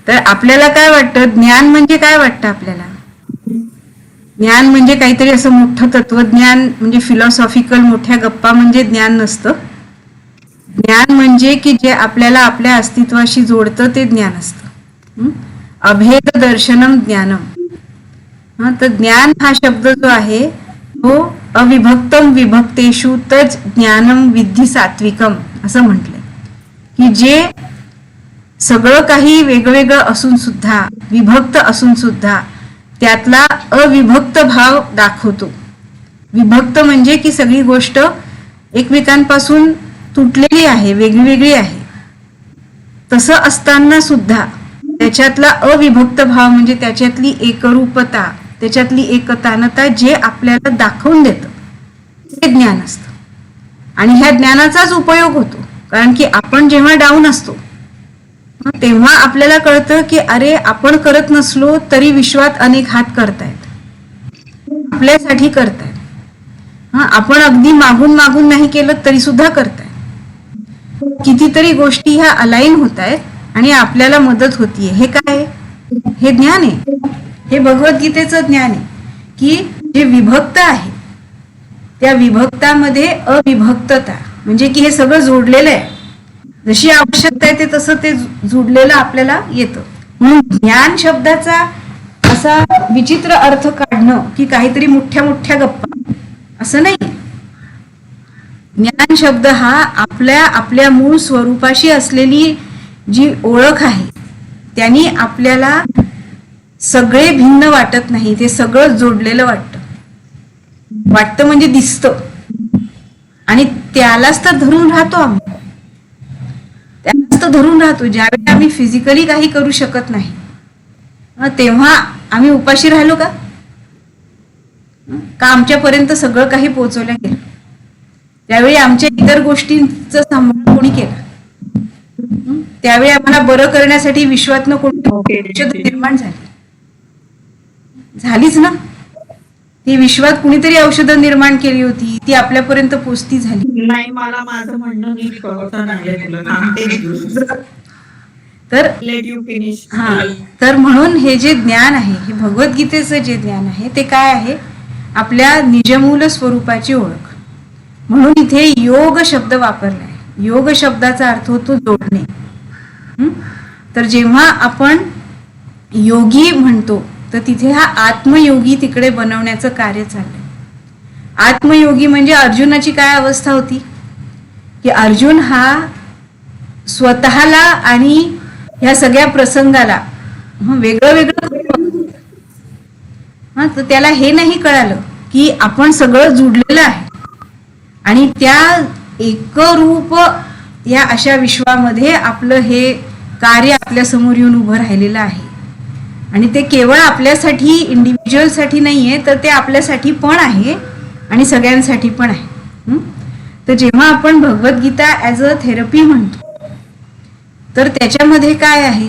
तर आपल्याला काय वाटतं, ज्ञान म्हणजे काय वाटतं आपल्याला? ज्ञान म्हणजे काहीतरी असं मोठं तत्वज्ञान, म्हणजे फिलॉसॉफिकल मोठ्या गप्पा म्हणजे ज्ञान नसतं. ज्ञान म्हणजे की जे आपल्याला आपल्या अस्तित्वाशी जोडतं ते ज्ञान असतं. अभेद दर्शनम ज्ञानम. तर ज्ञान हा शब्द जो आहे तो अविभक्तम विभक्तेषु तच ज्ञानम विद्धी सात्विकम असं म्हटलंय, की जे सगळं काही वेगवेगळं असून सुद्धा, विभक्त असून सुद्धा त्यातला अविभक्त भाव दाखवतो. विभक्त म्हणजे की सगळी गोष्ट एकमेकांपासून तुटलेली आहे, वेगळी आहे. तसं असताना सुद्धा त्याच्यातला अविभक्त भाव म्हणजे त्याच्यातली एकरूपता, त्याच्यातली एकतानता जे आपल्याला दाखवून देतं ते ज्ञान असतं. आणि ह्या ज्ञानाचाच उपयोग होतो, कारण की आपण जेव्हा डाऊन असतो तेव्हा आपल्याला कळतं की अरे, आपण करत नसलो तरी विश्वात अनेक हात करतायत, आपल्यासाठी करतायत. आपण अगदी मागून मागून नाही केलं तरी सुद्धा करतायत. कितीतरी गोष्टी ह्या अलाईन होत आहेत आणि आपल्याला मदत होतीये. हे काय? हे ज्ञान आहे. हे भगवद्गीतेचं ज्ञान आहे की जे विभक्त आहे त्या विभक्तामध्ये अविभक्तता, म्हणजे की हे सगळं जोडलेलं आहे. जशी आवश्यकता आहे ते तसं ते जोडलेलं आपल्याला येतं. म्हणून ज्ञान शब्दाचा असा विचित्र अर्थ काढणं की काहीतरी मोठ्या मोठ्या गप्पा असं नाही. ज्ञान शब्द हा आपल्या मूळ स्वरूपाशी असलेली जी ओळख आहे त्यांनी आपल्याला सगळे भिन्न वाटत नाही, ते सगळं जोडलेलं वाटतं म्हणजे दिसतं. आणि त्यालाच तर धरून राहतो आम्ही, त्यालाच तर धरून राहतो. ज्यावेळी आम्ही फिजिकली काही करू शकत नाही तेव्हा आम्ही उपाशी राहिलो का? आमच्यापर्यंत सगळं काही पोहोचवलं गेलं? त्यावेळी आमच्या इतर गोष्टींचा सांभाळ कोणी केला? त्यावेळी आम्हाला बरं करण्यासाठी विश्वातनं कोणती औषध निर्माण झालीच ना? ती विश्वात कुणीतरी औषधं निर्माण केली होती, ती आपल्यापर्यंत पोचती झाली नाही. मला माझं म्हणणं नीट कळतं नाही. तर लेट यू फिनिश. तर म्हणून हे जे ज्ञान आहे, हे भगवद्गीतेचं जे ज्ञान आहे ते काय आहे? आपल्या निजमूल स्वरूपाची ओळख. म्हणून इथे योग शब्द वापरलाय. योग शब्दाचा अर्थ होतो जोडणे. तर जेव्हा आपण योगी म्हणतो तर तिथे हा आत्मयोगी तिकडे बनवण्याचं कार्य चाललंय. आत्मयोगी म्हणजे अर्जुनाची काय अवस्था होती की अर्जुन हा स्वतःला आणि ह्या सगळ्या प्रसंगाला वेगळं वेगळं तर त्याला हे नाही कळालं की आपण सगळं जुडलेलं आहे आणि त्या एकरूप या अशा विश्वामध्ये आपलं हे कार्य आपल्या समोर येऊन उभं राहिलेलं आहे. आणि ते केवळ आपल्यासाठी, इंडिव्हिज्युअलसाठी नाहीये, तर ते आपल्यासाठी पण आहे आणि सगळ्यांसाठी पण आहे. तर जेव्हा आपण भगवद्गीता ॲज अ थेरपी म्हणतो तर त्याच्यामध्ये काय आहे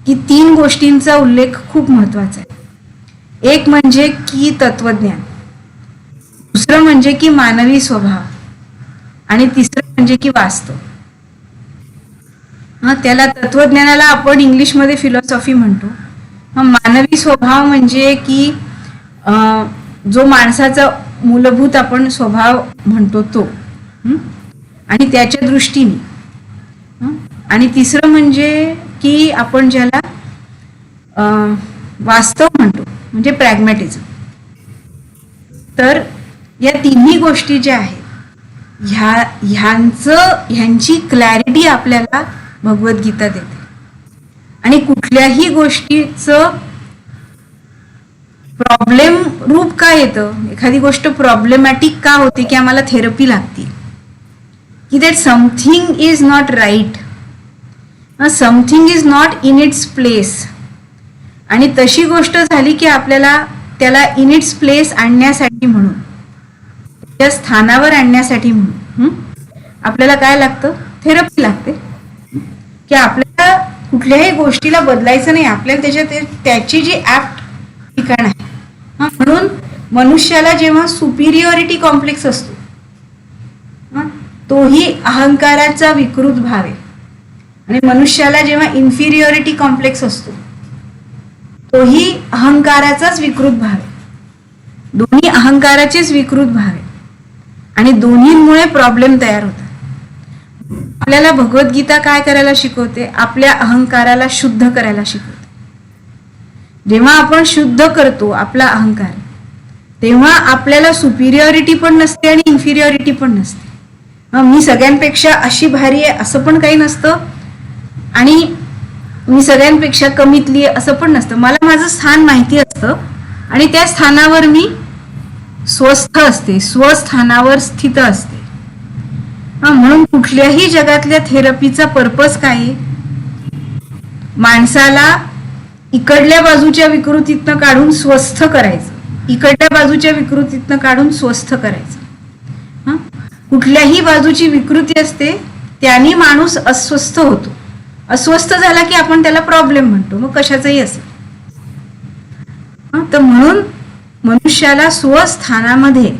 की 3 गोष्टींचा उल्लेख खूप महत्वाचा आहे. एक म्हणजे की तत्वज्ञान, दुसरं म्हणजे की मानवी स्वभाव आणि तिसरं म्हणजे की वास्तव. त्याला तत्वज्ञानाला आपण इंग्लिशमध्ये फिलॉसॉफी म्हणतो. मानवी स्वभाव म्हणजे की जो माणसाचा मूलभूत आपण स्वभाव म्हणतो तो, आणि त्याच्या दृष्टीने. आणि तिसरं म्हणजे की आपण ज्याला वास्तव म्हणतो म्हणजे प्रॅग्मॅटिझम. तर या तिन्ही गोष्टी ज्या आहेत ह्यांची क्लॅरिटी आपल्याला भगवद्गीता देते. आणि कुठल्याही गोष्टीचं प्रॉब्लेम रूप का येतं, एखादी गोष्ट प्रॉब्लेमॅटिक का होते की आम्हाला थेरपी लागते, की that something is not right, something is not in its place. आणि तशी गोष्ट झाली की आपल्याला त्याला इन इट्स प्लेस आणण्यासाठी, म्हणून त्या स्थानावर आणण्यासाठी म्हणून आपल्याला काय लागतं? थेरपी लागते. की आपल्याला कुठल्याही गोष्टीला बदलायचं नाही, आपल्याला त्याची जी ऍप्ट ठिकाण आहे. म्हणून मनुष्याला जेव्हा सुपिरियरिटी कॉम्प्लेक्स असतो तोही अहंकाराचा विकृत भाव आहे. आणि मनुष्याला जेव्हा इन्फिरियरिटी कॉम्प्लेक्स असतो तोही अहंकाराचाच विकृत भाव आहे. दोन्ही अहंकाराचेच विकृत भाव आहे आणि दोन्हींमुळे प्रॉब्लेम तयार होतात. आपल्याला भगवद्गीता काय करायला शिकवते? आपल्या अहंकाराला शुद्ध करायला शिकवते. जेव्हा आपण शुद्ध करतो आपला अहंकार तेव्हा आपल्याला सुपिरियरिटी पण नसते आणि इन्फिरियरिटी पण नसते. मी सगळ्यांपेक्षा अशी भारी आहे असं पण काही नसतं आणि मी सगळ्यांपेक्षा कमीतली आहे असं पण नसतं. मला माझं स्थान माहिती असतं आणि त्या स्थानावर मी स्वस्थ असते, स्वस्थानावर स्थित असते. म्हणून कुठल्याही जगातल्या थेरपीचा पर्पज काय आहे? माणसाला इकडल्या बाजूच्या विकृतीतनं काढून स्वस्थ करायचं, इकडल्या बाजूच्या विकृतीतनं काढून स्वस्थ करायचं. कुठल्याही बाजूची विकृती असते त्याने माणूस अस्वस्थ होतो. अस्वस्थ झाला की आपण त्याला प्रॉब्लेम म्हणतो, मग कशाचाही असेल. तर म्हणून मनुष्याला स्वस्थानामध्ये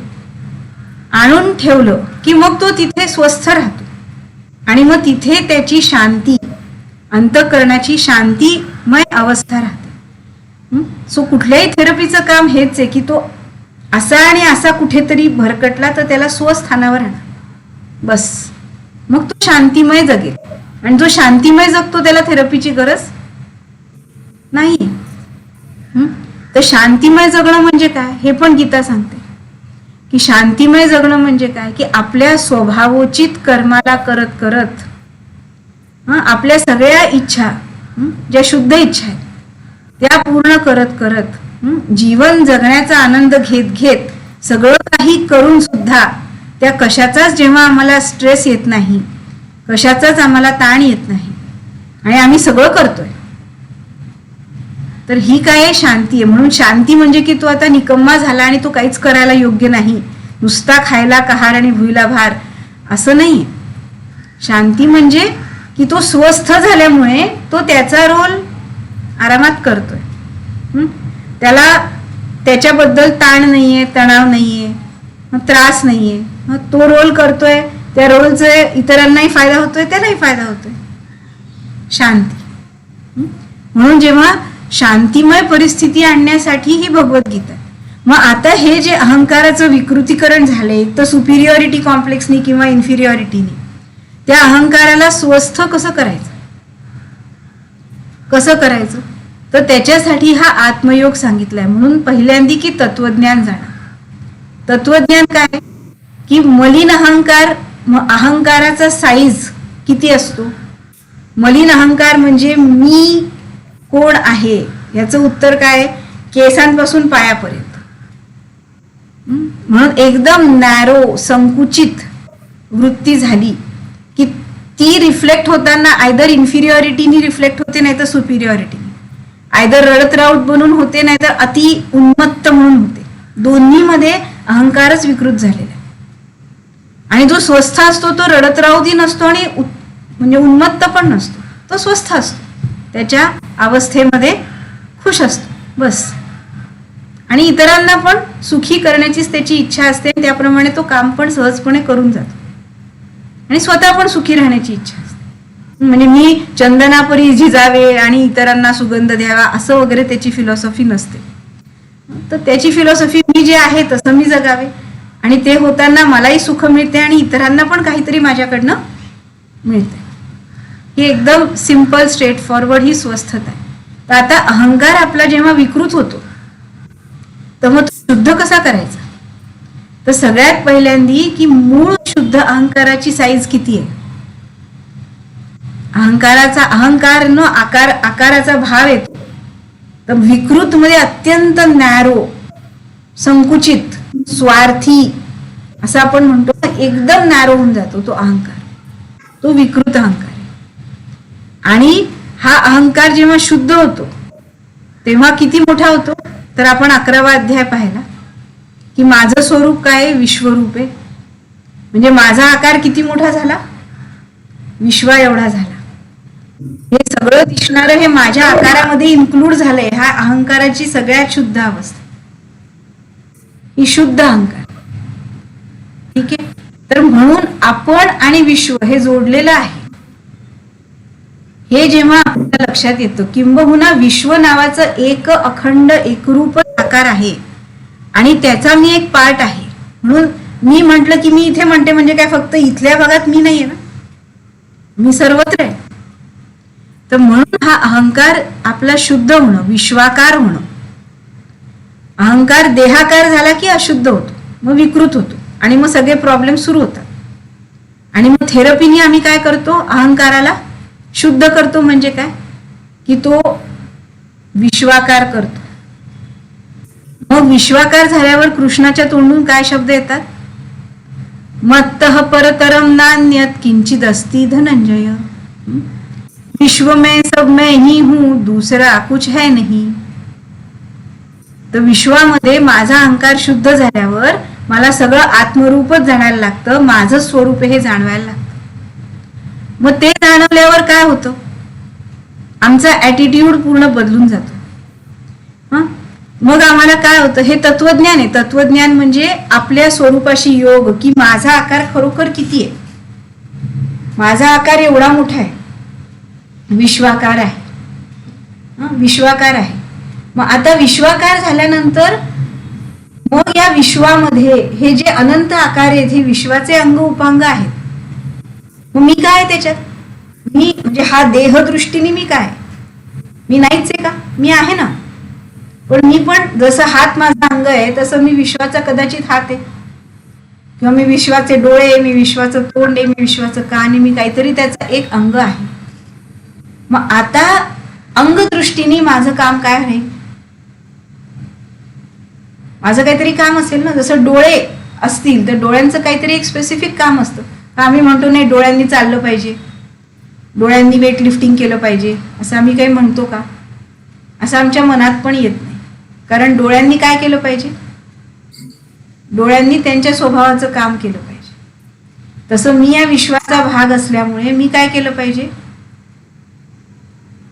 आणून ठेवलं की मग तो तिथे स्वस्थ राहतो आणि मग तिथे त्याची शांती, अंतःकरणाची शांतीमय अवस्था राहते. सो कुठल्याही थेरपीचं काम हेच आहे की तो असा आणि असा कुठेतरी भरकटला तर त्याला स्वस्थानावर आणा, बस. मग तो शांतिमय जगेल आणि जो शांतिमय जगतो त्याला थेरपीची गरज नाही. तर शांतिमय जगणं म्हणजे काय हे पण गीता सांगते की शांतिमय जगणं म्हणजे काय की आपल्या स्वभावोचित कर्माला करत करत आपल्या सगळ्या इच्छा ज्या शुद्ध इच्छा आहेत त्या पूर्ण करत करत जीवन जगण्याचा आनंद घेत घेत सगळं काही करून सुद्धा त्या कशाचाच जेव्हा आम्हाला स्ट्रेस येत नाही, कशाचाच आम्हाला ताण येत नाही आणि आम्ही सगळं करतोय, तर ही काय शांती आहे. म्हणून शांती म्हणजे की तो आता निकम्मा झाला आणि तो काहीच करायला योग्य नाही, नुसता खायला कहार आणि भुईला भार असं नाही. शांती म्हणजे की तो स्वस्थ झाल्यामुळे तो त्याचा रोल आरामात करतोय. त्याला त्याच्याबद्दल ताण नाहीये, तणाव नाहीये, त्रास नाहीये. तो रोल करतोय, त्या रोलचा इतरांनाही फायदा होतोय, त्यालाही फायदा होतोय. शांती. म्हणून जेव्हा शांतिमय परिस्थिती आणण्यासाठी ही भगवद्गीता. मग आता हे जे अहंकाराचं विकृतीकरण झाले तर सुपिरियरिटी कॉम्प्लेक्सनी किंवा इन्फिरियरिटीने, त्या अहंकाराला स्वस्थ कसं करायचं, कसं करायचं? तर त्याच्यासाठी हा आत्मयोग सांगितलाय. म्हणून पहिल्यांदी की तत्वज्ञान जाणं. तत्वज्ञान काय की मलिन अहंकार, अहंकाराचा साईज किती असतो? मलिन अहंकार म्हणजे मी कोण आहे याचं उत्तर काय? केसांपासून पायापर्यंत. म्हणून एकदम नॅरो, संकुचित वृत्ती झाली की ती रिफ्लेक्ट होताना आयदर इन्फिरियरिटीनी रिफ्लेक्ट होते नाही तर सुपिरियरिटीनी, आयदर रडत राऊत बनून होते नाही तर अति उन्मत्त म्हणून होते. दोन्हीमध्ये अहंकारच विकृत झालेला आहे. आणि जो स्वस्थ असतो तो रडत राऊतही नसतो आणि म्हणजे उन्मत्त पण नसतो, तो स्वस्थ असतो, त्याच्या अवस्थेमध्ये खुश असतो, बस. आणि इतरांना पण सुखी करण्याचीच त्याची इच्छा असते, त्याप्रमाणे तो काम पण सहजपणे करून जातो आणि स्वतः पण सुखी राहण्याची इच्छा असते. म्हणजे मी चंदनापरी झिजावे आणि इतरांना सुगंध द्यावा असं वगैरे त्याची फिलॉसॉफी नसते. तर त्याची फिलॉसॉफी मी जे आहे तसं मी जगावे आणि ते होताना मलाही सुख मिळते आणि इतरांना पण काहीतरी माझ्याकडनं मिळते. ही एकदम सिंपल स्ट्रेट फॉरवर्ड ही स्वस्थता आहे. तर आता अहंकार आपला जेव्हा विकृत होतो तर मग शुद्ध कसा करायचा? तर सगळ्यात पहिल्यांदी की मूळ शुद्ध अहंकाराची साईज किती आहे? अहंकाराचा, अहंकार न आकाराचा भाव येतो तर विकृत मध्ये अत्यंत नॅरो, संकुचित, स्वार्थी असं आपण म्हणतो, एकदम नॅरो होऊन जातो तो अहंकार. तो विकृत अहंकार आहे. आणि हा अहंकार जेव्हा शुद्ध होतो तेव्हा किती मोठा होतो? तर आपण 11वा अध्याय पाहिला की माझं स्वरूप काय? विश्वरूप आहे. म्हणजे माझा आकार किती मोठा झाला? विश्वा एवढा झाला. हे सगळं दिसणारं हे माझ्या आकारामध्ये इन्क्लूड झालंय. हा अहंकाराची सगळ्यात शुद्ध अवस्था, ही शुद्ध अहंकार. ठीक आहे. तर म्हणून आपण आणि विश्व हे जोडलेलं आहे. हे जेव्हा आपल्या लक्षात येतं, किंबहुना विश्व नावाचं एक अखंड एकरूप आकार आहे आणि त्याचा मी एक पार्ट आहे, म्हणून मी म्हटलं की मी इथे म्हणते म्हणजे काय फक्त इथल्या भागात मी नाहीये ना, मी सर्वत्र आहे. तर म्हणून हा अहंकार आपला शुद्ध होणं, विश्वाकार होणं. अहंकार देहाकार झाला की अशुद्ध होतो, मग विकृत होतो आणि मग सगळे प्रॉब्लेम सुरू होतात. आणि मग थेरपीने आम्ही काय करतो, अहंकाराला शुद्ध करतो. म्हणजे काय की तो विश्वाकार करतो. मग विश्वाकार झाल्यावर कृष्णाच्या तोंडून काय शब्द येतात, मत्तः परतरम नान्यत किंचित अस्ति धनंजय, विश्व में सब मैं ही हूं, दूसरा कुछ है नहीं. तर विश्वामध्ये माझा अहंकार शुद्ध झाल्यावर मला सगळं आत्मरूपच जाणायला लागतं, माझं स्वरूप हे जाणवायला लागतं. मग ते जाणवल्यावर काय होतं, आमचा ॲटिट्यूड पूर्ण बदलून जातो. मग आम्हाला काय होतं, हे तत्वज्ञान आहे. तत्वज्ञान म्हणजे आपल्या स्वरूपाशी योग, की माझा आकार खरोखर किती आहे. माझा आकार एवढा मोठा आहे, विश्वाकार आहे. विश्वाकार आहे. मग आता विश्वाकार झाल्यानंतर मग या विश्वामध्ये हे जे अनंत आकार आहेत, हे विश्वाचे अंग उपांग आहेत. मग मी काय त्याच्यात, मी म्हणजे हा देहदृष्टीने मी काय, मी नाहीच आहे का, मी आहे ना. पण मी पण जसं हात माझा अंग आहे तसं मी विश्वाचा कदाचित हात आहे, किंवा मी विश्वाचे डोळे, मी विश्वाचं तोंड आहे, मी विश्वाचं कान आहे, मी काहीतरी त्याचं एक अंग आहे. मग आता अंगदृष्टीने माझं काम काय आहे, माझं काहीतरी काम असेल ना. जसं डोळे असतील तर डोळ्यांचं काहीतरी एक स्पेसिफिक काम असतं. आम्ही म्हणतो नाही डोळ्यांनी चाललं पाहिजे, डोळ्यांनी वेट लिफ्टिंग केलं पाहिजे, असं आम्ही काही म्हणतो का, असं आमच्या मनात पण येत नाही. कारण डोळ्यांनी काय केलं पाहिजे, डोळ्यांनी त्यांच्या स्वभावाचं काम केलं पाहिजे. तसं मी या विश्वाचा भाग असल्यामुळे मी काय केलं पाहिजे,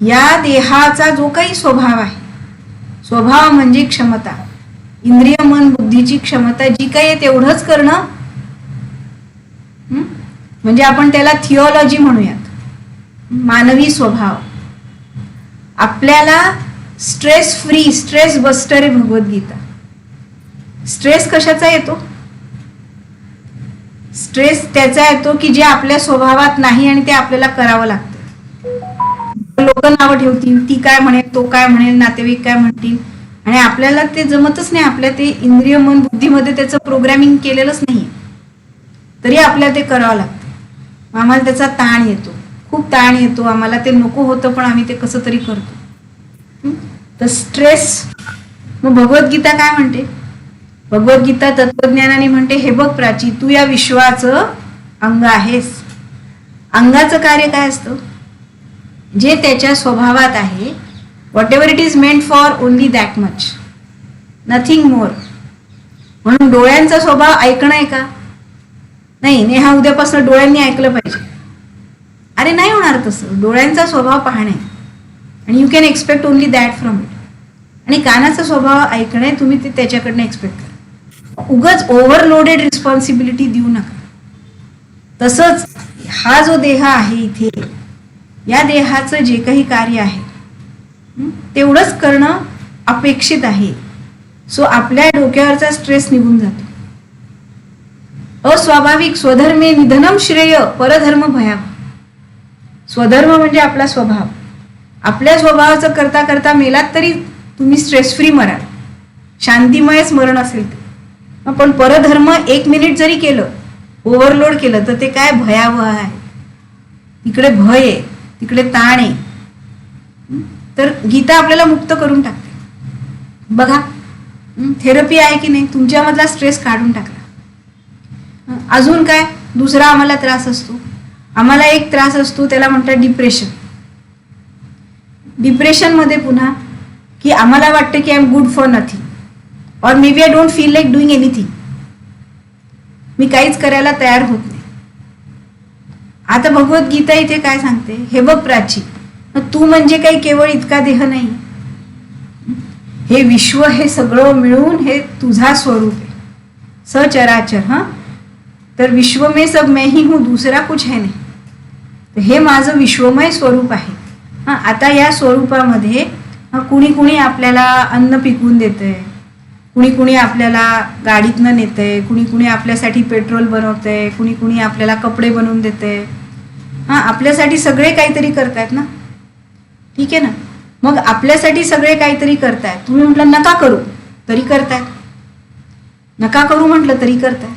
या देहाचा जो काही स्वभाव आहे, स्वभाव म्हणजे क्षमता, इंद्रिय मन बुद्धीची क्षमता जी काही आहे तेवढंच करणं. म्हणजे आपण त्याला थिओलॉजी म्हणूयात, मानवी स्वभाव. आपल्याला स्ट्रेस फ्री, स्ट्रेस बस्टर आहे भगवद्गीता. स्ट्रेस कशाचा येतो, स्ट्रेस त्याचा येतो की जे आपल्या स्वभावात नाही आणि ते आपल्याला करावं लागतं. लोक नावं ठेवतील, ती काय म्हणेल, तो काय म्हणेल, नातेवाईक काय म्हणतील, आणि आपल्याला ते जमतच नाही. आपल्या ते इंद्रिय मन बुद्धीमध्ये त्याचं प्रोग्रॅमिंग केलेलंच नाही, तरी आपल्याला ते करावं लागतं. आम्हाला त्याचा ताण येतो, खूप ताण येतो, आम्हाला ते नको होतं पण आम्ही ते कसं तरी करतो. तर स्ट्रेस. मग भगवद्गीता काय म्हणते, भगवद्गीता तत्वज्ञानाने म्हणते, हे बघ प्राची, तू या विश्वाचं अंग आहेस. अंगाचं कार्य काय असतं, जे त्याच्या स्वभावात आहे, what ever it is meant for only that much, nothing more. म्हणून डोळ्यांचा स्वभाव ऐकणं आहे का, नाही नेहा उद्यापासून डोळ्यांनी ऐकलं पाहिजे, अरे नाही होणार तसं. डोळ्यांचा स्वभाव पाहणे आणि you can expect only that from it. आणि कानाचा स्वभाव ऐकणे, तुम्ही ते त्याच्याकडनं एक्सपेक्ट करा. उगाच ओव्हरलोडेड रिस्पॉन्सिबिलिटी देऊ नका. तसंच हा जो देह आहे इथे, या देहाचं जे काही कार्य आहे तेवढंच करणं अपेक्षित आहे. सो आपल्या डोक्यावरचा स्ट्रेस निघून जातो. अस्वाभाविक स्वधर्मे निधनम श्रेय परधर्म भयावह. स्वधर्म म्हणजे आपला स्वभाव. आपल्या स्वभावाचं करता करता मेलात तरी तुम्ही स्ट्रेस फ्री मराल, शांतिमयच मरण असेल ते. पण परधर्म 1 मिनिट जरी केलं, ओव्हरलोड केलं, तर ते काय भयावह आहे. तिकडे भय आहे, तिकडे ताण आहे. तर गीता आपल्याला मुक्त करून टाकते. बघा थेरपी आहे की नाही, तुमच्यामधला स्ट्रेस काढून टाकला. अजून काय दुसरा आम्हाला त्रास असतो, आम्हाला एक त्रास असतो त्याला म्हणतात डिप्रेशन. डिप्रेशनमध्ये पुन्हा की आम्हाला वाटतं की I am good for nothing, और maybe I don't feel like doing anything. मी काहीच करायला तयार होत नाही. आता भगवद्गीता इथे काय सांगते, हे बघ प्राची, तू म्हणजे काही केवळ इतका देह नाही, हे विश्व हे सगळं मिळून हे तुझा स्वरूप आहे, सचराचर. तर विश्व में सब मैं ही हूं, दूसरा कुछ है नहीं. तर हे माझं विश्वमय स्वरूप आहे. आता या स्वरूपामध्ये कुणी कुणी आपल्याला अन्न पिकवून देतंय, कुणी कुणी आपल्याला गाडीतनं नेतंय, कुणी कुणी आपल्यासाठी पेट्रोल बनवतंय, कुणी कुणी आपल्याला कपडे बनवून देतंय. आपल्यासाठी सगळे काहीतरी करतायत ना. ठीक आहे ना. मग आपल्यासाठी सगळे काहीतरी करतायत. तुम्ही म्हटलं नका करू तरी करतायत, नका करू म्हटलं तरी करताय.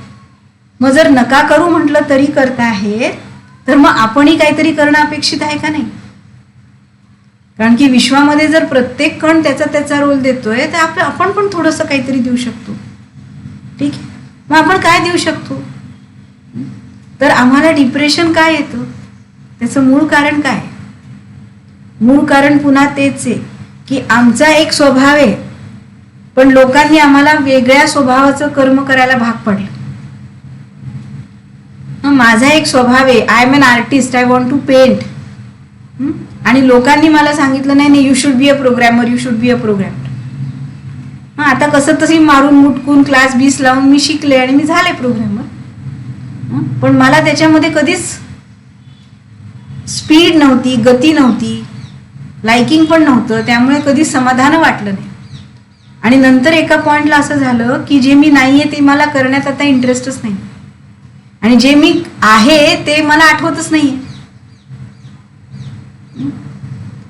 मग जर नका करू म्हटलं तरी करताय तर मग आपणही काहीतरी करणं अपेक्षित आहे का नाही? कारण की विश्वामध्ये जर प्रत्येक कण त्याचा त्याचा रोल देतोय तर आपण पण थोडंसं काहीतरी देऊ शकतो. ठीक आहे. मग आपण काय देऊ शकतो? तर आम्हाला डिप्रेशन काय येतं त्याचं मूळ कारण काय? मूळ कारण पुन्हा तेच आहे की आमचा एक स्वभाव आहे, पण लोकांनी आम्हाला वेगळ्या स्वभावाचं कर्म करायला भाग पाडलं. माझा एक स्वभाव आहे, I am an artist, I want to paint, आणि लोकांनी मला सांगितलं नाही you should be a programmer, you should be a programmer. आता कसं तशी मारून मुटकून क्लास बीस लावून मी शिकले आणि मी झाले प्रोग्रॅमर. पण मला त्याच्यामध्ये कधीच स्पीड नव्हती, गती नव्हती, लाइकिंग पण नव्हतं, त्यामुळे कधी समाधान वाटलं नाही. आणि नंतर एका पॉइंटला असं झालं की जे मी नाहीये ते मला करण्यात आता इंटरेस्टच नाही, आणि जे मी आहे ते मला आठवतच नाहीये.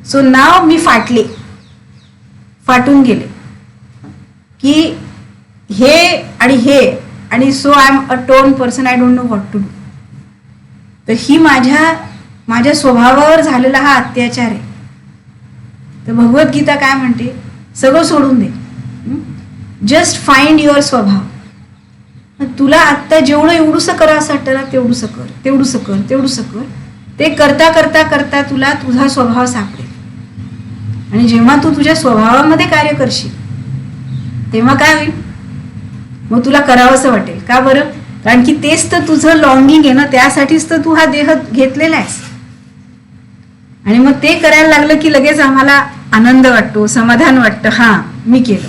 सो नाव मी फाटून गेले की हे आणि so I am a tone person, I don't know what to do. तर ही माझ्या स्वभावावर झालेला हा अत्याचार आहे. तर भगवद्गीता काय म्हणते? सगळं सोडून दे, जस्ट फाइंड युअर स्वभाव. तुला आत्ता जेवढं एवढूसं करा असं वाटतं ना तेवढूसं कर. ते करता करता करता तुला तुझा स्वभाव सापडेल. आणि जेव्हा तू तुझ्या स्वभावामध्ये कार्य करशील तेव्हा काय होईल? मग तुला करावंसं वाटेल. का बरं? कारण की तेच तर तुझं लॉंगिंग आहे ना, त्यासाठीच तर तू हा देह घेतलेला आहेस. आणि मग ते करायला लागलं की लगेच आम्हाला आनंद वाटतो, समाधान वाटतं, मी केलं.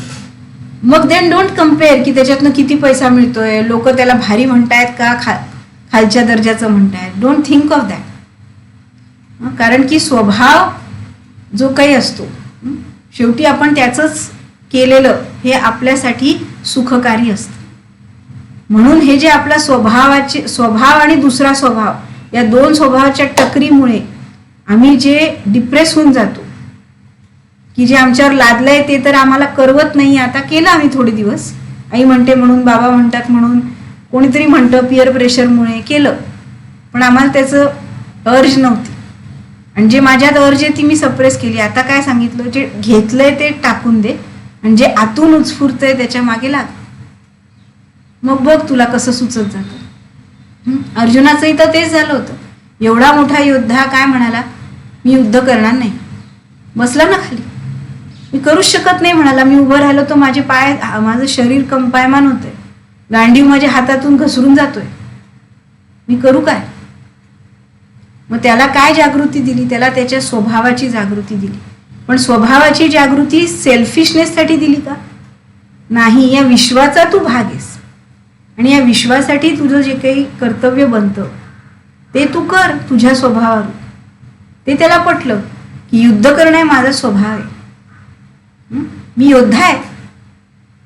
मग देन डोंट कम्पेअर की त्याच्यातनं किती पैसा मिळतोय, लोक त्याला भारी म्हणतायत का खालच्या दर्जाचं म्हणतायत. Don't think of that. कारण की स्वभाव जो काही असतो शेवटी आपण त्याचंच केलेलं हे आपल्यासाठी सुखकारी असतं. म्हणून हे जे आपला स्वभाव आणि दुसरा स्वभाव या दोन स्वभावाच्या टकरीमुळे आम्ही जे डिप्रेस होऊन जातो की जे आमच्यावर लादलंय ते तर आम्हाला करवत नाही. आता केलं आम्ही थोडे दिवस, आई म्हणते म्हणून, बाबा म्हणतात म्हणून, कोणीतरी म्हणतं पिअर प्रेशरमुळे केलं, पण आम्हाला त्याचं अर्ज नव्हती. आणि जे माझ्यात अर्ज आहे ती मी सप्रेस केली. आता काय सांगितलं? जे घेतलंय ते टाकून दे आणि जे आतून उत्स्फूर्त आहे त्याच्या मागे लाग. मग बघ तुला कसं सुचत जातं. अर्जुनाचंही तर तेच झालं होतं. एवढा मोठा योद्धा काय म्हणाला? मी युद्ध करणार नाही. बसला ना खाली. मी करूच शकत नाही म्हणाला. मी उभं राहिलो तर माझं शरीर कंपायमान होतंय, गांडीव माझ्या हातातून घसरून जातोय, मी करू काय? मग त्याला काय जागृती दिली? त्याला त्याच्या स्वभावाची जागृती दिली. पण स्वभावाची जागृती सेल्फिशनेससाठी दिली का? नाही. या विश्वाचा तू भाग आहेस आणि या विश्वासाठी तुझं जे काही कर्तव्य बनतं ते तू कर तुझ्या स्वभावावर. ते त्याला पटलं की युद्ध करणं हे माझा स्वभाव आहे, मी योद्धा आहे,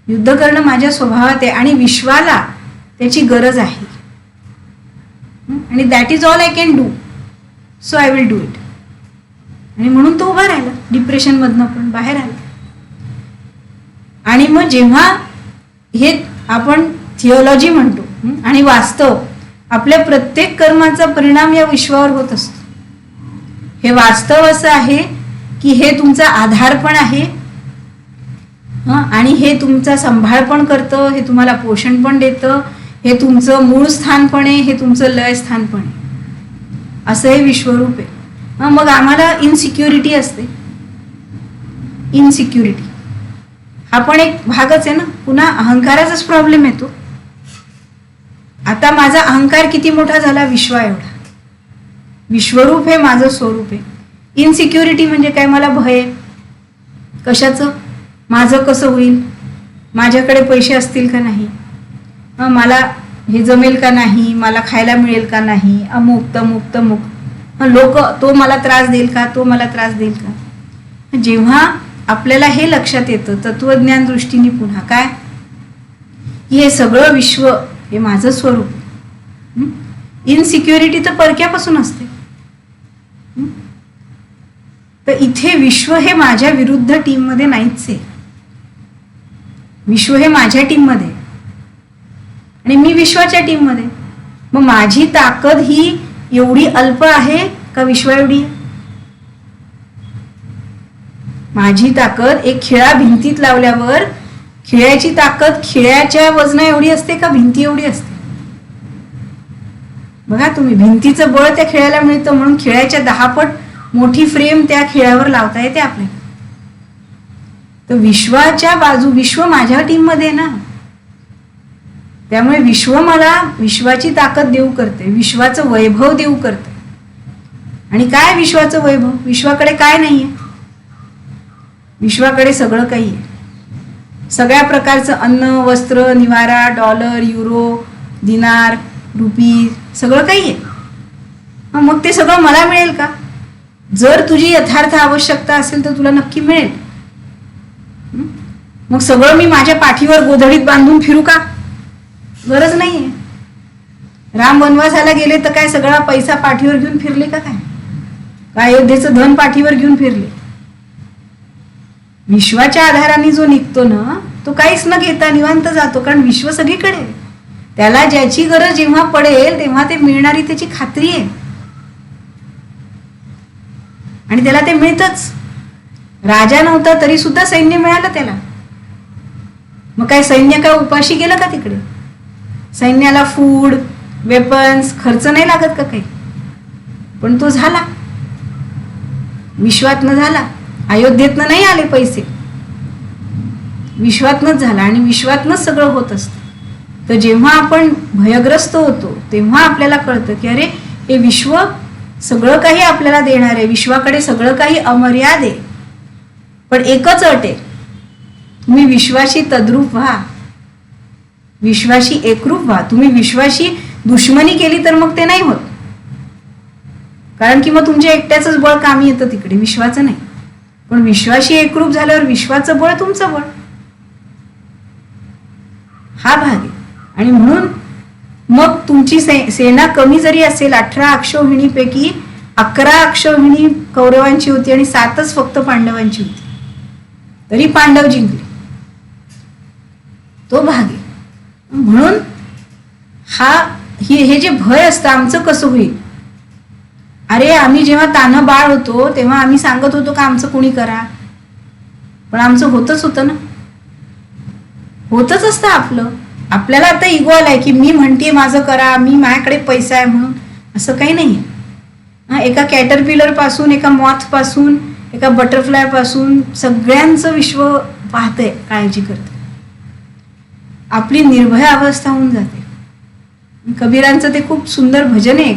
युद्ध करणं माझ्या स्वभावात आहे आणि विश्वाला त्याची गरज आहे. आणि that is all I can do, so I will do it. आणि म्हणून तो उभा राहिला, डिप्रेशनमधनं पण बाहेर आला. आणि मग जेव्हा हे आपण थिओलॉजी म्हणतो आणि वास्तव, आपल्या प्रत्येक कर्माचा परिणाम या विश्वावर होत असतो. हे वास्तव असं आहे की हे तुमचा आधार पण आहे आणि हे तुमचा सांभाळ पण करतं, हे तुम्हाला पोषण पण देतं, हे तुमचं मूळ स्थान पण आहे, हे तुमचं लय स्थान पण आहे. असं हे विश्वरूप आहे. मग आम्हाला इनसिक्युरिटी असते. इनसिक्युरिटी हा पण एक भागच आहे ना. पुन्हा अहंकाराचाच प्रॉब्लेम येतो. आता माझा अहंकार किती मोठा झाला? विश्वा एवढा. विश्वरूप हे माझं स्वरूप आहे. इनसिक्युरिटी म्हणजे काय? मला भय आहे. कशाचं? माझं कसं होईल, माझ्याकडे पैसे असतील का नाही, मला हे जमेल का नाही, मला खायला मिळेल का नाही, अमुक तमुक तमुक. लोक तो मला त्रास देईल का, तो मला त्रास देईल का. जेव्हा आपल्याला हे लक्षात येतं तत्वज्ञान दृष्टीने पुन्हा काय, की हे सगळं विश्व हे माझं स्वरूप. इनसिक्युरिटी तर परक्यापासून असते. तर इथे विश्व हे माझ्या विरुद्ध टीम मध्ये नाहीच आहे. विश्व हे माझ्या टीम मध्ये आणि मी विश्वाच्या टीम मध्ये. मग माझी ताकद ही एवढी अल्प आहे का विश्व एवढी? माझी ताकद एक खिळा भिंतीत लावल्यावर खिळ्याची ताकद खिळ्याच्या वजना एवढी असते का भिंती एवढी असते? बघा तुम्ही, भिंतीचं बळ त्या खिळ्याला मिळतं म्हणून खिळ्याच्या 10 पट मोठी फ्रेम त्या खिळ्यावर लावता येते आपल्याला. तर विश्वाच्या बाजू, विश्व माझ्या टीम मध्ये ना, त्यामुळे विश्व मला विश्वाची ताकद देऊ करते, विश्वाचं वैभव देऊ करते. आणि काय विश्वाचं वैभव? विश्वाकडे काय नाहीये? विश्वाकडे सगळं काही आहे. सगळ्या प्रकारचं अन्न, वस्त्र, निवारा, डॉलर, युरो, दिनार, रुपी, सगळं काही आहे. मग ते सगळं मला मिळेल का? जर तुझी यथार्थ आवश्यकता असेल तर तुला नक्की मिळेल. मग सगळं मी माझ्या पाठीवर गोधडीत बांधून फिरू का? गरज नाहीये. राम वनवासाला गेले तर काय सगळा पैसा पाठीवर घेऊन फिरले का? काय अयोध्येचं धन पाठीवर घेऊन फिरले? विश्वाच्या आधाराने जो निघतो ना, तो काहीच न घेता निवांत जातो. कारण विश्व सगळीकडे, त्याला ज्याची गरज जेव्हा पडेल तेव्हा ते मिळणारी त्याची खात्री आहे आणि त्याला ते मिळतच. राजा नव्हता तरी सुद्धा सैन्य मिळालं त्याला. मग काय सैन्य काय उपाशी गेलं का तिकडे? सैन्याला फूड, वेपन्स खर्च नाही लागत का काही? पण तो झाला, विश्वातनं झाला. अयोध्येतनं नाही आले पैसे, विश्वातनच झाला आणि विश्वातनच सगळं होत असतं. तर जेव्हा आपण भयग्रस्त होतो तेव्हा आपल्याला कळतं की अरे, हे विश्व सगळं काही आपल्याला देणार आहे. विश्वाकडे सगळं काही अमर्याद आहे. पण एकच अट आहे, तुम्ही विश्वाशी तद्रूप व्हा, विश्वाशी एकरूप व्हा. तुम्ही विश्वाशी दुश्मनी केली तर मग ते नाही होत. कारण की मग तुमच्या एकट्याचंच बळ कामी येतं तिकडे, विश्वाचं नाही. पण विश्वाशी एकरूप झाल्यावर विश्वाचं बळ तुमचं बळ, हा भाग आहे. आणि म्हणून मग तुमची सेना कमी जरी असेल, 18 अक्षौहिणीपैकी 11 अक्षौहिणी कौरवांची होती आणि 7च फक्त पांडवांची होती, तरी पांडव जिंकले. तो भाग आहे. म्हणून हे जे भय असतं आमचं कसं होईल? अरे, आम्ही जेव्हा तान्हं बाळ होतो तेव्हा आम्ही सांगत होतो का आमचं कोणी करा, पण आमचं होतच होतं ना, होतच असतं आपलं. आपल्याला आता इगो आलाय की मी म्हणते माझं करा, मी माझ्याकडे पैसा आहे म्हणून. असं काही नाहीये. एका कॅटरपिलर पासून, एका मॉथ पासून, एका बटरफ्लाय पासून सगळ्यांचं विश्व पाहतंय, काळजी करते. आपली निर्भय अवस्था होऊन जाते. कबीरांचं ते खूप सुंदर भजन आहे,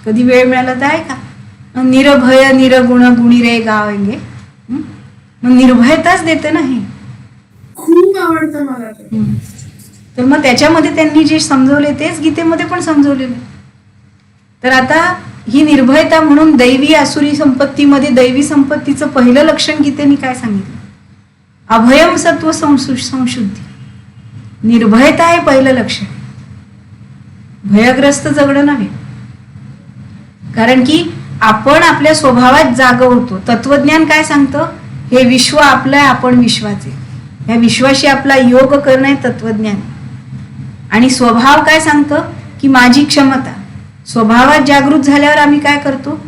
कधी वेळ मिळाला तर आहे का? निरभय निरगुण गुणी रे गावेंगे. मग निर्भयताच देते ना, हे खूप आवडतं मला ते. तर मग त्याच्यामध्ये त्यांनी जे समजवले तेच गीतेमध्ये पण समजवलेले. तर आता ही निर्भयता म्हणून दैवी आसुरी संपत्तीमध्ये दैवी संपत्तीचं पहिलं लक्षण गीतेने काय सांगितलं? अभयम सत्व संशुद्धी. निर्भयता हे पहिलं लक्षण. भयग्रस्त जगणं नव्हे. कारण की आपण आपल्या स्वभावात जागं होतो. तत्वज्ञान काय सांगतं? हे विश्व आपलं आहे, आपण विश्वाचे. या विश्वाशी आपला योग करणं हे तत्वज्ञान. आणि स्वभाव काय सांगतं? की माझी क्षमता. स्वभावात जागृत झाल्यावर आम्ही काय करतो?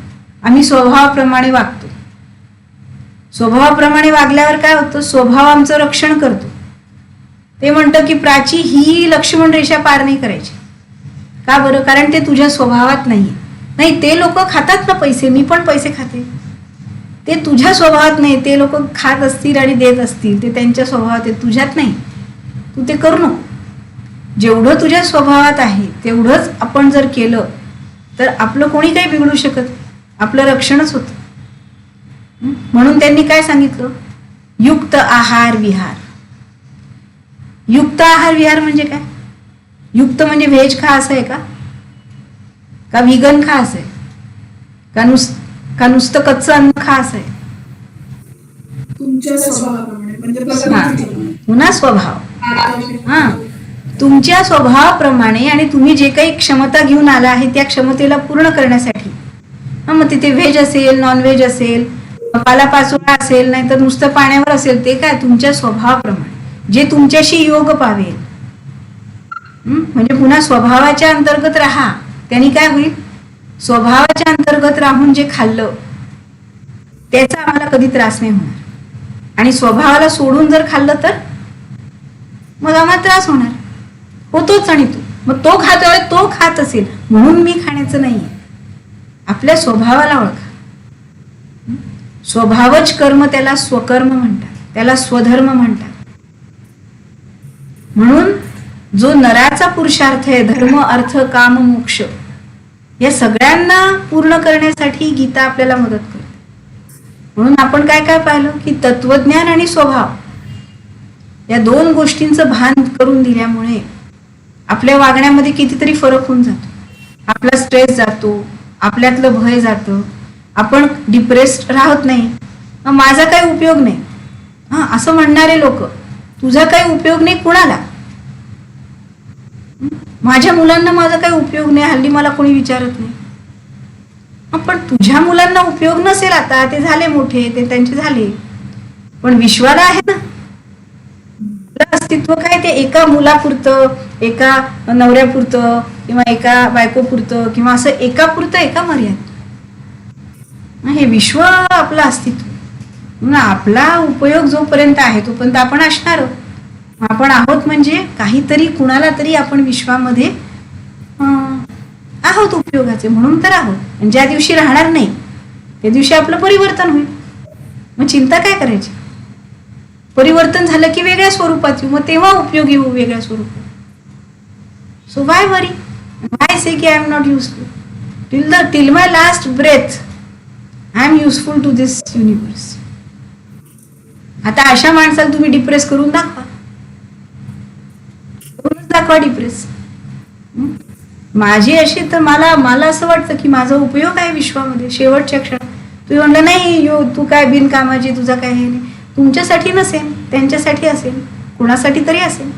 आम्ही स्वभावाप्रमाणे वागतो. स्वभावाप्रमाणे वागल्यावर काय होतं? स्वभाव आमचं रक्षण करतो. ते म्हणतं की प्राची ही लक्ष्मण रेषा पार नाही करायची. का बरं? कारण ते तुझ्या स्वभावात नाहीये. नाही, ते लोक खातात ना पैसे, मी पण पैसे खाते. ते तुझ्या स्वभावात नाही. ते लोक खात असतील आणि देत असतील, ते त्यांच्या स्वभावात आहे, तुझ्यात नाही. तू ते करू नको. जेवढं तुझ्या स्वभावात आहे तेवढंच आपण जर केलं तर आपलं कोणी काही बिघडू शकत, आपलं रक्षणच होतं. म्हणून त्यांनी काय सांगितलं? युक्त आहार विहार. युक्त आहार विहार म्हणजे काय? युक्त म्हणजे व्हेज खा असं आहे का? व्हिगन खा असं आहे? का नुसतं कच्चं अन्न खा असं आहे? तुमच्या स्वभावाप्रमाणे म्हणजे हा, प्रकृतीप्रमाणे. पुन्हा स्वभाव. हा, तुमच्या स्वभावाप्रमाणे आणि तुम्ही जे काही क्षमता घेऊन आला आहे त्या क्षमतेला पूर्ण करण्यासाठी. मग तिथे व्हेज असेल, नॉन व्हेज असेल, पालापाचोळा असेल, नाहीतर नुसतं पाण्यावर असेल, ते काय तुमच्या स्वभावाप्रमाणे जे तुमच्याशी योग पावेल. म्हणजे पुन्हा स्वभावाच्या अंतर्गत राहा. त्यांनी काय होईल? स्वभावाच्या अंतर्गत राहून जे खाल्लं त्याचा आम्हाला कधी त्रास नाही होणार. आणि स्वभावाला सोडून जर खाल्लं तर मग आम्हाला त्रास होणार. होतोच. आणि मग तो खातोय, तो खात असेल म्हणून मी खाण्याचं नाहीये. आपल्या स्वभावाला ओळखा. स्वभावच कर्म, त्याला स्वकर्म म्हणतात, त्याला स्वधर्म म्हणतात. म्हणून जो नराचा पुरुषार्थ आहे, धर्म, अर्थ, काम, मोक्ष, या सगळ्यांना पूर्ण करण्यासाठी गीता आपल्याला मदत करते. म्हणून आपण काय काय पाहिलं की तत्वज्ञान आणि स्वभाव या दोन गोष्टींचं भान करून दिल्यामुळे आपल्या वागण्यामध्ये कितीतरी फरक होऊन जातो. आपला स्ट्रेस जातो, आपल्यातलं भय जातं, आपण डिप्रेस्ड राहत नाही. माझा काही उपयोग नाही असं म्हणणारे लोक, तुझा काही उपयोग नाही कुणाला? माझ्या मुलांना माझा काही उपयोग नाही, हल्ली मला कोणी विचारत नाही. पण तुझ्या मुलांना उपयोग नसेल, आता ते झाले मोठे, ते त्यांचे झाले, पण विश्वाला आहे ना. अस्तित्व काय ते एका मुलापुरतं, एका नवऱ्यापुरतं, किंवा एका बायकोपुरतं, किंवा असं एकापुरतं, एका मर्यादित. हे विश्व आपलं अस्तित्व. आपला उपयोग जोपर्यंत आहे तोपर्यंत आपण असणार. आपण आहोत म्हणजे काहीतरी कुणाला तरी आपण विश्वामध्ये आहोत उपयोगाचे, म्हणून तर आहोत. ज्या दिवशी राहणार नाही त्या दिवशी आपलं परिवर्तन होईल. मग चिंता काय करायची? परिवर्तन झालं की वेगळ्या स्वरूपात येऊ, मग तेव्हा उपयोगी होऊ वेगळ्या स्वरूपात. So why worry, why say की I am not useful till my last breath. I am useful to this universe. आता अशा माणसाला तुम्ही डिप्रेस करून दाखवा, डिप्रेस. माझी अशी तर मला असं वाटतं की माझा उपयोग आहे विश्वामध्ये शेवटच्या क्षणात. तू म्हणलं नाही तू काय बिनकामाची, तुझा काय हे नाही. तुमच्यासाठी नसेल, त्यांच्यासाठी असेल, कुणासाठी तरी असेल.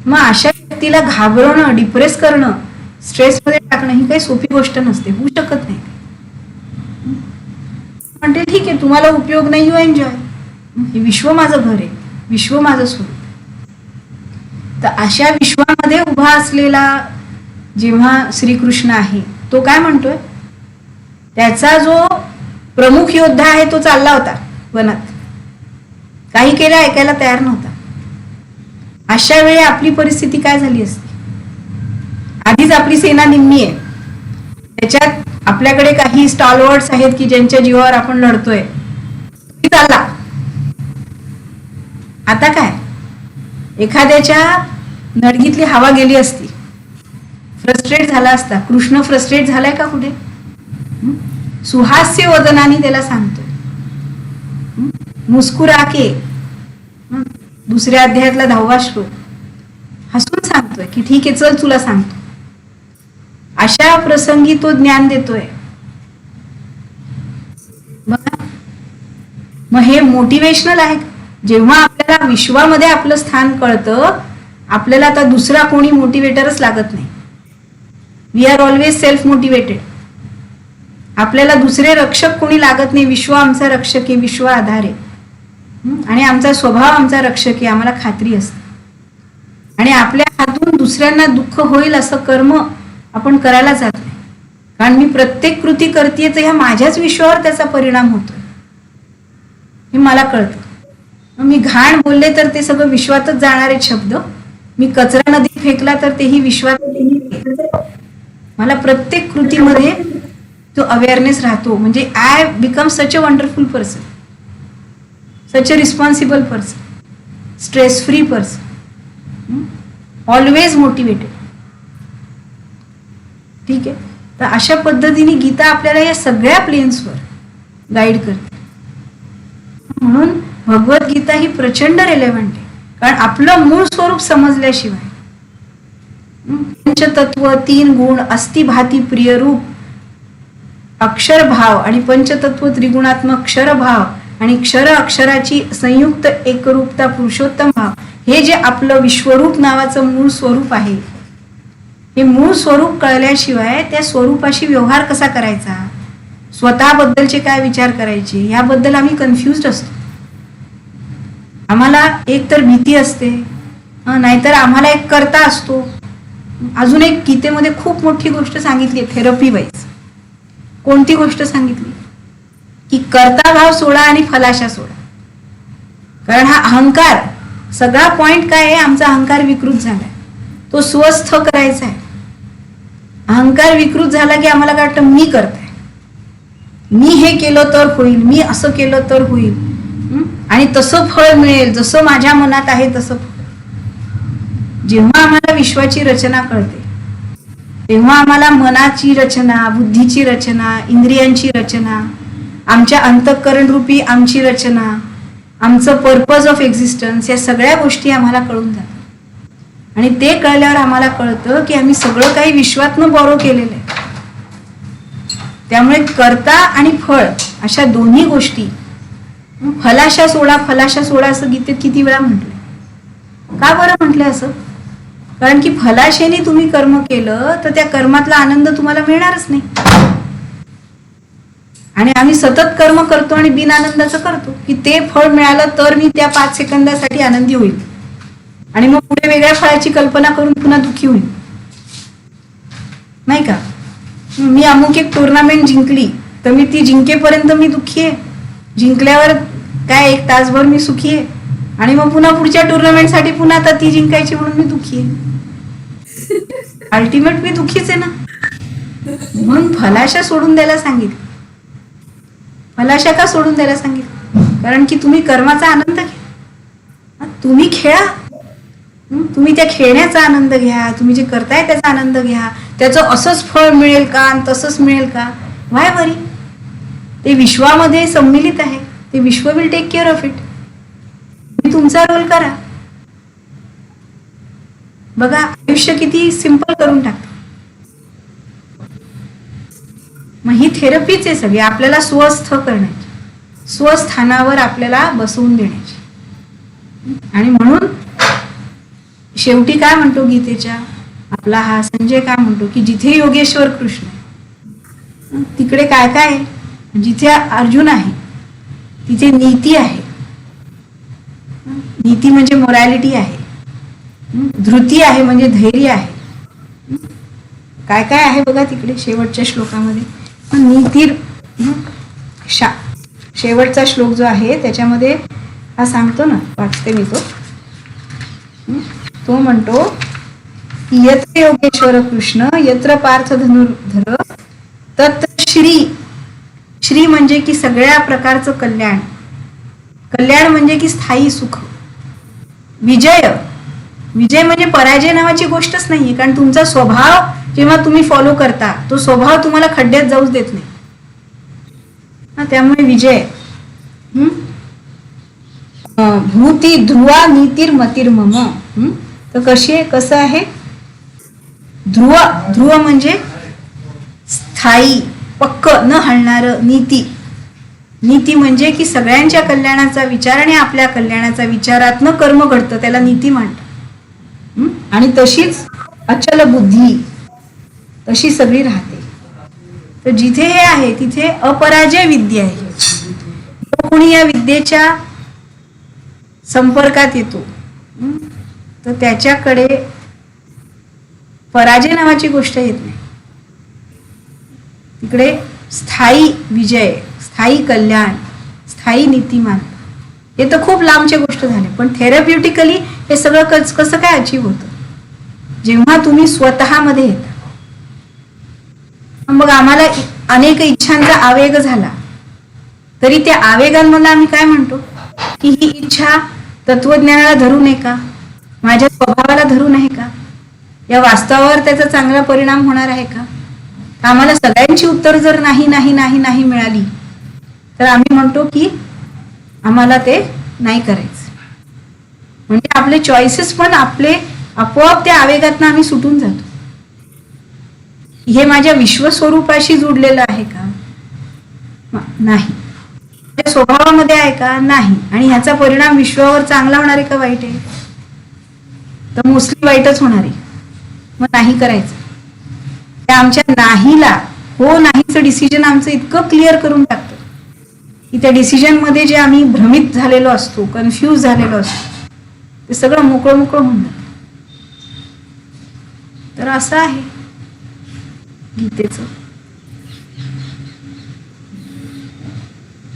मग अशा व्यक्तीला घाबरवणं, डिप्रेस करणं, स्ट्रेसमध्ये टाकणं ही काही सोपी गोष्ट नसते, होऊ शकत नाही. म्हणते ठीक आहे, तुम्हाला उपयोग नाही, यू एन्जॉय. हे विश्व माझं घर आहे, विश्व माझं स्वरूप. तर अशा विश्वामध्ये उभा असलेला जेव्हा श्रीकृष्ण आहे, तो काय म्हणतोय? त्याचा जो प्रमुख योद्धा आहे तो चालला होता वनात, काही केलं ऐकायला तयार नव्हता. अशा वेळी आपली परिस्थिती काय झाली असती? आधीच आपली सेना निम्मी आहे, त्याच्यात आपल्याकडे काही स्टॉलवर्ड्स आहेत की ज्यांच्या जीवावर आपण लढतोय. चालला आता काय? एखाद्याच्या नडगीतली हवा गेली असती, फ्रस्ट्रेट झाला असता. कृष्ण फ्रस्ट्रेट झालाय का कुठे? सुहास्य वदनाने त्याला सांगतोय, मुस्कुरा के, दुसऱ्या अध्यायातला 10वा श्लोक, हसून सांगतोय की ठीक आहे चल तुला सांगतो. अशा प्रसंगी तो ज्ञान देतोय. मग हे मोटिवेशनल आहे. जेव्हा आपल्याला विश्वामध्ये आपलं स्थान कळतं, आपल्याला आता दुसरा कोणी मोटिवेटरच लागत नाही. We are always self motivated. आपल्याला दुसरे रक्षक कोणी लागत नाही. विश्व आमचा रक्षक आहे, विश्व आधार आहे, आणि आमचा स्वभाव आमचा रक्षक आहे, आम्हाला खात्री असते. आणि आपल्या हातून दुसऱ्यांना दुःख होईल असं कर्म आपण करायला जात नाही. कारण मी प्रत्येक कृती करतेय तर ह्या माझ्याच विश्वावर त्याचा परिणाम होतोय हे मला कळतं. मी घाण बोलले तर ते सगळं विश्वातच जाणारे शब्द. मी कचरा नदीत फेकला तर तेही विश्वात. मला प्रत्येक कृतीमध्ये तो अवेअरनेस राहतो. म्हणजे I become such a wonderful person, such a responsible person, stress free person, always motivated. ठीक आहे. तर अशा पद्धतीने गीता आपल्याला या सगळ्या प्लेन्सवर गाईड करते. म्हणून भगवद्गीता ही प्रचंड रेलेव्हंट आहे. कारण आपलं मूळ स्वरूप समजल्याशिवाय पंचतत्व, 3 गुण, अस्ति भाती प्रिय रूप, अक्षरभाव आणि पंचतत्व त्रिगुणात्मक क्षरभाव आणि क्षर अक्षराची संयुक्त एकरूपता पुरुषोत्तम भाव, हे जे आपलं विश्वरूप नावाचं मूळ स्वरूप आहे, हे मूळ स्वरूप कळल्याशिवाय त्या स्वरूपाशी व्यवहार कसा करायचा, स्वतःबद्दलचे काय विचार करायचे, याबद्दल आम्ही कन्फ्युज्ड असतो. आम्हाला एक तर भीती असते, नाहीतर आम्हाला एक करता असतो. अजून एक गीतेमध्ये खूप मोठी गोष्ट सांगितली थेरपी वाईज. कोणती गोष्ट सांगितली? की कर्ता भाव सोडा आणि फलाशा सोडा. कारण हा अहंकार, सगळा पॉइंट काय आहे, आमचा अहंकार विकृत झालाय, तो स्वस्थ करायचा आहे. अहंकार विकृत झाला की आम्हाला काय वाटतं, मी करताय, मी हे केलं तर होईल, मी असं केलं तर होईल, आणि तसं फळ मिळेल जसं माझ्या मनात आहे तसं फळ. जेव्हा आम्हाला विश्वाची रचना कळते तेव्हा आम्हाला मनाची रचना, बुद्धीची रचना, इंद्रियांची रचना, आमच्या अंतःकरण रूपी आमची रचना, आमचं पर्पज ऑफ एक्झिस्टन्स, या सगळ्या गोष्टी आम्हाला कळून जातात. आणि ते कळल्यावर आम्हाला कळतं की आम्ही सगळं काही विश्वातनं बॉरो केलेलं आहे. त्यामुळे कर्ता आणि फळ अशा दोन्ही गोष्टी, फलाशा सोडा फलाशा सोडा असं गीतेत किती वेळा म्हटलंय. का बरं म्हटलंय असं? कारण की फलाशेने तुम्ही कर्म केलं तर त्या कर्मातला आनंद तुम्हाला मिळणारच नाही. आणि आम्ही सतत कर्म करतो आणि बिन आनंदाचं करतो की ते फळ मिळालं तर मी त्या 5 सेकंदासाठी आनंदी होईल, आणि मग पुढे वेगळ्या फळाची कल्पना करून पुन्हा दुःखी होईल, नाही का? मी अमुक एक टुर्नामेंट जिंकली तर मी ती जिंकेपर्यंत मी दुःखी आहे, जिंकल्यावर काय 1 तासभर मी सुखी आहे, आणि मग पुन्हा पुढच्या टुर्नामेंटसाठी पुन्हा आता ती जिंकायची म्हणून मी दुःखी आहे. अल्टिमेट मी दुःखीच आहे ना. म्हणून फलाशा सोडून द्यायला सांगितलं. फलाशा का सोडून द्यायला सांगितलं? कारण की तुम्ही कर्माचा आनंद घ्या, तुम्ही खेळा, तुम्ही त्या खेळण्याचा आनंद घ्या, तुम्ही जे करताय त्याचा आनंद घ्या. त्याचं असंच फळ मिळेल का आणि तसंच मिळेल का, व्हाय वरी? ते विश्वामध्ये सम्मिलित आहे, ते विश्व will take care of it. तुम्ही तुमचा रोल करा. बघा आयुष्य किती सिंपल करून टाकतं. मग ही थेरपीच आहे सगळी, आपल्याला स्वस्थ करण्याची, स्वस्थानावर आपल्याला बसवून देण्याची. आणि म्हणून शेवटी काय म्हणतो गीतेच्या आपला हा संजय काय म्हणतो की जिथे योगेश्वर कृष्ण तिकडे काय काय आहे, जिथे अर्जुन आहे तिथे नीती आहे. नीती म्हणजे मोरॅलिटी आहे, धृती आहे म्हणजे धैर्य आहे. काय काय आहे बघा तिकडे शेवटच्या श्लोकामध्ये. नीती शेवटचा श्लोक जो आहे त्याच्यामध्ये हा सांगतो ना, वाचते मी तो म्हणतो की यत्र योगेश्वर कृष्ण यत्र पार्थ धनुर्धर तत्र श्री म्हणजे की सगळ्या प्रकारचं कल्याण, कल्याण म्हणजे की स्थायी सुख, विजय म्हणजे पराजय नावाची गोष्टच नाहीये. कारण तुमचा स्वभाव जेव्हा तुम्ही फॉलो करता तो स्वभाव तुम्हाला खड्ड्यात जाऊच देत नाही. त्यामुळे विजय. भूती ध्रुवा नीतीर मतीर मम. तर कसं आहे ध्रुव म्हणजे स्थायी, पक्क, न हलणारं. नीती म्हणजे की सगळ्यांच्या कल्याणाचा विचार आणि आपल्या कल्याणाचा विचारातनं कर्म घडतं, त्याला नीती म्हणतात. आणि तशीच अचल बुद्धी तशी सगळी राहते. तर जिथे हे आहे तिथे अपराजय विद्या आहे. जो कोणी या विद्येच्या संपर्कात येतो तर त्याच्याकडे पराजय नावाची गोष्ट येत नाही. तिकडे स्थायी विजय, स्थायी कल्याण, स्थायी नीतिमान, हे तर खूप लांबची गोष्ट झाली. पण थेरप्युटिकली हे सगळं कसं काय अचीव होतं जेव्हा तुम्ही स्वतःमध्ये येता. मग आम्हाला अनेक इच्छांचा आवेग झाला तरी त्या आवेगांमध्ये आम्ही काय म्हणतो की ही इच्छा तत्वज्ञानाला धरून आहे का, माझ्या स्वभावाला धरून आहे का, या वास्तवावर त्याचा चांगला परिणाम होणार आहे का. आम्हाला सगळ्यांची उत्तर जर नाही नाही नाही नाही मिळाली तर आम्ही म्हणतो की आम्हाला ते नाही करायचं. म्हणजे आपले चॉईसेस पण आपले आपोआप त्या आवेगातनं आम्ही सुटून जातो. हे माझ्या विश्वस्वरूपाशी जोडलेलं आहे का, नाही. त्या स्वभावामध्ये आहे का? नाही. आणि ह्याचा परिणाम विश्वावर चांगला होणार आहे का वाईट आहे? तर मोस्टली वाईटच होणार आहे. मग नाही करायचं. त्या आमच्या नाहीला हो नाहीचं डिसिजन आमचं इतकं क्लिअर करून टाकतं की त्या डिसिजन मध्ये जे आम्ही भ्रमित झालेलो असतो, कन्फ्यूज झालेलो असतो, ते सगळं मोकळं मोकळं होऊन जातं. तर असं आहे गीतेचं.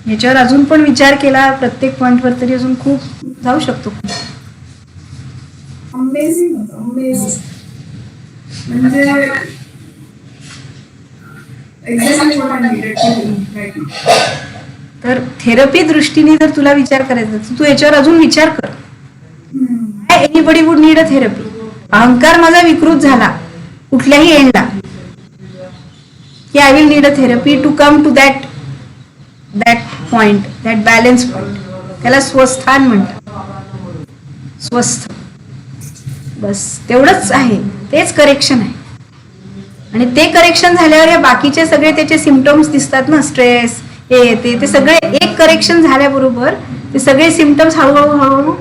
याच्यावर अजून पण विचार केला प्रत्येक पॉइंटवर तरी अजून खूप जाऊ शकतो. अमेझिंग होतं, अमेझिंग. म्हणजे exactly what I needed to do right now. तर थेरपी दृष्टीने जर तुला विचार करायचा तर तू याच्यावर अजून विचार कर. Anybody would need a therapy. अहंकार माझा विकृत झाला कुठल्याही एंडला की I will need a therapy to come to that point, that balance point. त्याला स्वस्थान म्हणतात. स्वस्थ. बस तेवढंच आहे. तेच करेक्शन आहे. आणि ते करेक्शन झाल्यावर या बाकीचे सगळे त्याचे सिम्पटम्स दिसतात ना, स्ट्रेस हे ते सगळे एक करेक्शन झाल्याबरोबर ते सगळे सिम्पटम्स हळूहळू हळूहळू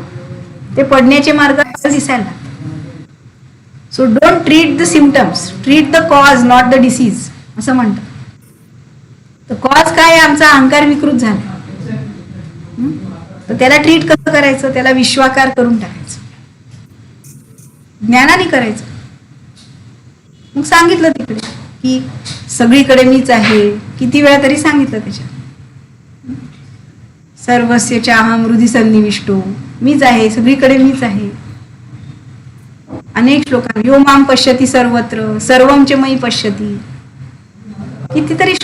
ते पडण्याचे मार्ग दिसायला लागतात. So don't treat the symptoms, treat the cause not the disease असं म्हणतात. तर कॉज काय? आमचा अहंकार विकृत झाला. तर त्याला ट्रीट कसं करायचं? त्याला विश्वाकार करून टाकायचं, ज्ञानाने करायचं. मग सांगितलं तिकडे की सगळीकडे मीच आहे. किती वेळा तरी सांगितलं त्याच्यात. सर्वस्य चाहम हृदि सन्निविष्टो. मीच आहे, सगळीकडे मीच आहे. अनेक श्लोकांना यो माम पश्यती सर्वत्र सर्वम च मयि पश्यती. कितीतरी.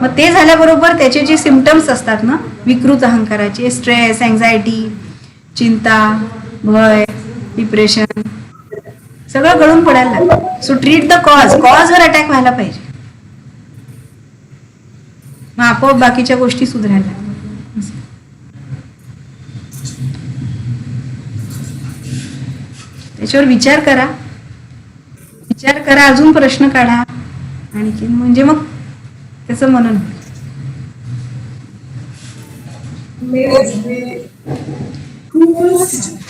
मग ते झाल्याबरोबर त्याचे जे सिम्पटम्स असतात ना विकृत अहंकाराचे, स्ट्रेस, अँझायटी, चिंता, भय, डिप्रेशन, सगळं गळून पडायला लागलं. So treat the cause. कॉजवर अटॅक व्हायला पाहिजे. मग आपोआप बाकीच्या गोष्टी सुधारायला लागल्या. त्याच्यावर विचार करा. विचार करा, अजून प्रश्न काढा आणखी, म्हणजे मग त्याचं मनन होईल. खूपच छान.